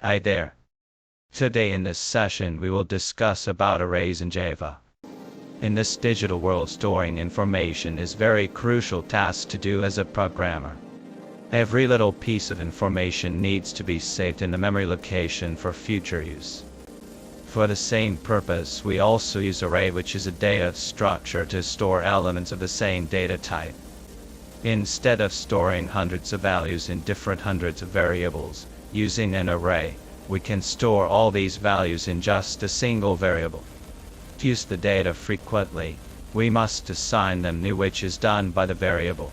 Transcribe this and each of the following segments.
Hi there. Today in this session we will discuss about arrays in Java. In this digital world, storing information is very crucial task to do as a programmer. Every little piece of information needs to be saved in the memory location for future use. For the same purpose, we also use array, which is a data structure to store elements of the same data type. Instead of storing hundreds of values in different hundreds of variables, using an array, we can store all these values in just a single variable. To use the data frequently, we must assign them new, which is done by the variable.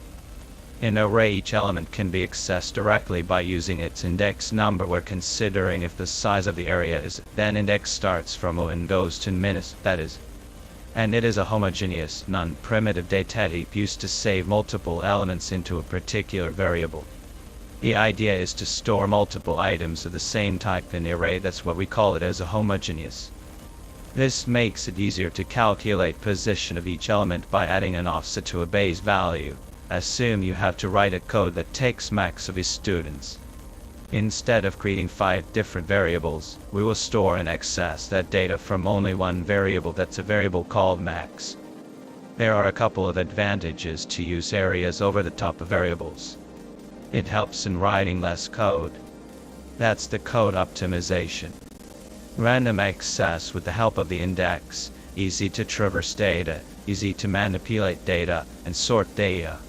In array, each element can be accessed directly by using its index number. We're considering if the size of the area is, then index starts from 0 and goes to minus, that is. And it is a homogeneous, non-primitive data type used to save multiple elements into a particular variable. The idea is to store multiple items of the same type in the array. That's what we call it as a homogeneous. This makes it easier to calculate position of each element by adding an offset to a base value. Assume you have to write a code that takes max of his students. Instead of creating 5 different variables, we will store and access that data from only one variable. That's a variable called max. There are a couple of advantages to use areas over the top of variables. It helps in writing less code. That's the code optimization. Random access with the help of the index, easy to traverse data, easy to manipulate data, and sort data.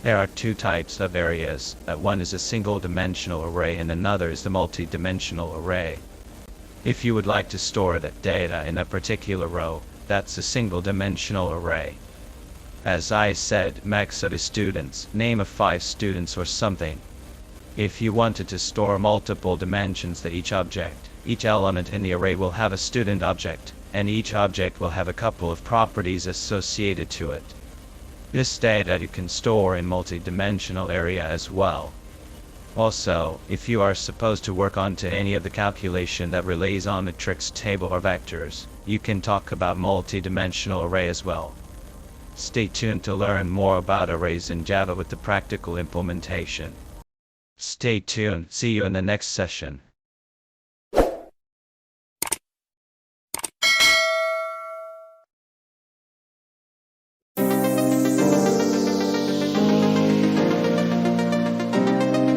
There are 2 types of areas, one is a single-dimensional array and another is the multi-dimensional array. If you would like to store that data in a particular row, that's a single-dimensional array. As I said, max of students, name of 5 students or something. If you wanted to store multiple dimensions, that each element in the array will have a student object, and each object will have a couple of properties associated to it. This data you can store in multi-dimensional area as well. Also, if you are supposed to work onto any of the calculation that relies on matrix table or vectors, you can talk about multi-dimensional array as well. Stay tuned to learn more about arrays in Java with the practical implementation. Stay tuned, see you in the next session.